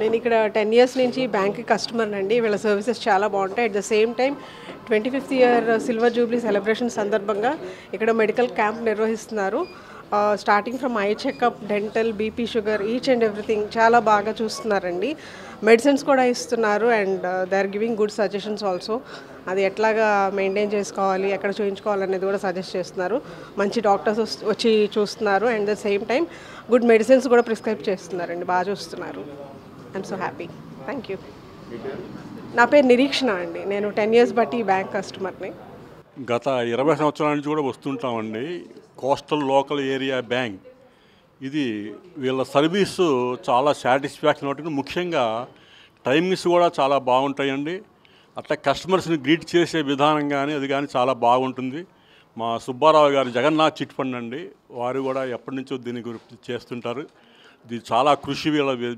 నేను ఇక్కడ 10 ఇయర్స్ నుంచి బ్యాంక్ కస్టమర్ అండి. వీళ్ళ సర్వీసెస్ చాలా బాగుంటాయి. At the same time 25th year silver jubilee celebration సందర్భంగా ఇక్కడ మెడికల్ క్యాంప్ నిర్వహిస్తున్నారు. Starting from eye checkup, dental, BP, sugar, each and everything చాలా బాగా చూస్తున్నారండి. మెడిసిన్స్ కూడా ఇస్తున్నారు and they are giving good suggestions also. అది ఎట్లాగా మెయింటైన్ చేసుకోవాలి, ఎక్కడ చూయించుకోవాలనేది కూడా సజెస్ట్ చేస్తున్నారు. మంచి డాక్టర్స్ వచ్చి చూస్తున్నారు and the same time good medicines కూడా ప్రిస్క్రైబ్ చేస్తున్నారండి. బాగా చూస్తున్నారు. I'm so happy. Thank you. నా పేరు నిరీక్షణ అండి. నేను 10 ఇయర్స్ బట్టి బ్యాంక్ కస్టమర్ని. గత 20 సంవత్సరాల నుంచి కూడా వస్తుంటామండి. కోస్టల్ లోకల్ ఏరియా బ్యాంక్ ఇది వీళ్ళ సర్వీసు చాలా సాటిస్ఫాక్షన్ ఉంటుంది. ముఖ్యంగా టైమింగ్స్ కూడా చాలా బాగుంటాయండి. అట్లా కస్టమర్స్ని గ్రీట్ చేసే విధానం కానీ అది కానీ చాలా బాగుంటుంది. మా సుబ్బారావు గారు జగన్నాథ్ చిట్ ఫండ్ అండి, వారు కూడా ఎప్పటి నుంచో దీని గురించి చేస్తుంటారు. ఇది చాలా కృషి,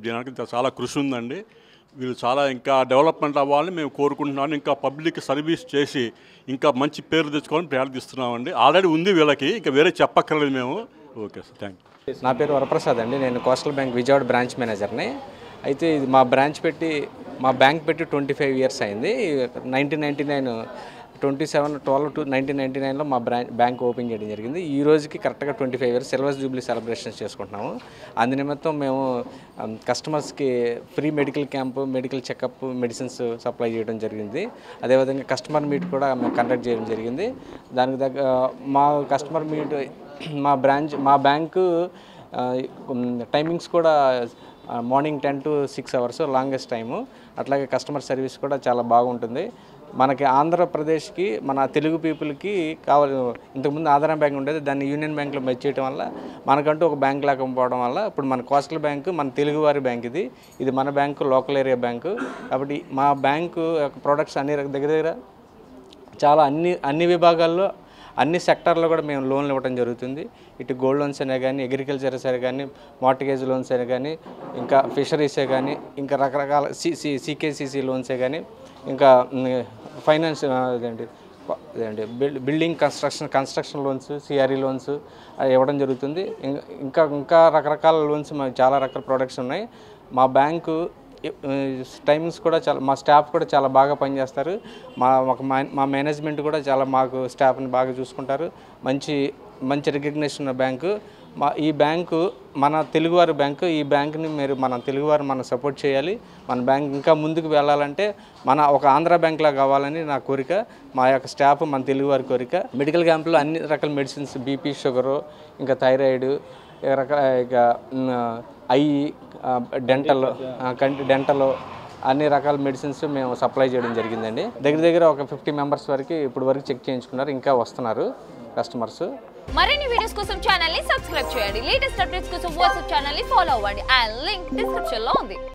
దీనికి చాలా కృషి ఉందండి. వీళ్ళు చాలా ఇంకా డెవలప్మెంట్ అవ్వాలని మేము కోరుకుంటున్నాను. ఇంకా పబ్లిక్ సర్వీస్ చేసి ఇంకా మంచి పేరు తెచ్చుకోవాలని ప్రార్థిస్తున్నామండి. ఆల్రెడీ ఉంది వీళ్ళకి, ఇంకా వేరే చెప్పక్కర్లేదు మేము. Okay sir, thank you. నా పేరు వరప్రసాద్ అండి. నేను కోస్టల్ బ్యాంక్ విజయవాడ బ్రాంచ్ మేనేజర్ని. అయితే ఇది మా బ్యాంక్ పెట్టి 25 ఇయర్స్ అయింది. 1999 27/12/1999లో మా బ్యాంక్ ఓపెన్ చేయడం జరిగింది. ఈ రోజుకి కరెక్ట్గా 25 ఇయర్స్ సిల్వర్ జూబ్లీ సెలబ్రేషన్స్ చేసుకుంటున్నాము. అందు నిమిత్తం మేము కస్టమర్స్కి free medical camp, medical checkup, medicines supply చేయడం జరిగింది. అదేవిధంగా కస్టమర్ మీట్ కూడా మేము కండక్ట్ చేయడం జరిగింది. దానికి మా కస్టమర్ మీట్ మా బ్యాంకు టైమింగ్స్ కూడా morning 10 to 6 hours longest time. అట్లాగే కస్టమర్ సర్వీస్ కూడా చాలా బాగుంటుంది. మనకి ఆంధ్రప్రదేశ్కి, మన తెలుగు పీపుల్కి ఇంతకుముందు ఆధారం బ్యాంక్ ఉండేది, దాన్ని యూనియన్ బ్యాంక్లో మెర్జ్ చేయడం వల్ల మనకంటూ ఒక బ్యాంక్ లేకపోవడం వల్ల ఇప్పుడు మన కోస్టల్ బ్యాంకు మన తెలుగువారి బ్యాంక్. ఇది మన బ్యాంకు, లోకల్ ఏరియా బ్యాంకు. కాబట్టి మా బ్యాంకు ప్రొడక్ట్స్ దగ్గర చాలా అన్ని విభాగాల్లో, అన్ని సెక్టార్లో కూడా మేము లోన్లు ఇవ్వడం జరుగుతుంది. ఇటు గోల్డ్ లోన్స్ అయినా కానీ, అగ్రికల్చర్ అయినా కానీ, మార్టిగేజ్ లోన్స్ అయినా కానీ, ఇంకా ఫిషరీసే కానీ, ఇంకా రకరకాల సికేసీసీ లోన్సే కానీ, ఇంకా ఫైనాన్స్ అదేంటి building construction loans, CRE loans ఇవ్వడం జరుగుతుంది. ఇంకా రకరకాల లోన్స్, చాలా రకాల ప్రొడక్ట్స్ ఉన్నాయి. మా బ్యాంకు టైమింగ్స్ కూడా మా స్టాఫ్ కూడా చాలా బాగా పనిచేస్తారు. మా మేనేజ్మెంట్ కూడా మాకు స్టాఫ్ని బాగా చూసుకుంటారు. మంచి రికగ్నిషన్ ఉన్న బ్యాంకు. ఈ బ్యాంకు మన తెలుగువారి బ్యాంకు. ఈ బ్యాంకుని మన తెలుగువారు సపోర్ట్ చేయాలి. మన బ్యాంక్ ఇంకా ముందుకు వెళ్ళాలంటే ఒక ఆంధ్ర బ్యాంక్లా కావాలని నా కోరిక. మా యొక్క స్టాఫ్ మన తెలుగువారి కోరిక. మెడికల్ క్యాంపులో అన్ని రకాల మెడిసిన్స్, బీపీ, షుగరు, ఇంకా థైరాయిడ్, ఇక ఐ, డెంటల్ అన్ని రకాల మెడిసిన్స్ మేము సప్లై చేయడం జరిగిందండి. దగ్గర ఒక 50 మెంబర్స్ వరకు ఇప్పుడు వరకు చెక్ చేయించుకున్నారు. ఇంకా వస్తున్నారు కస్టమర్స్. మరిన్ని వీడియోస్ కోసం ఛానల్ ని సబ్స్క్రైబ్ చేయండి. లేటెస్ట్ అప్డేట్స్ కోసం వాట్సాప్ ఛానల్ ని ఫాలో అవ్వండి. ఆ లింక్ డిస్క్రిప్షన్ లో ఉంది.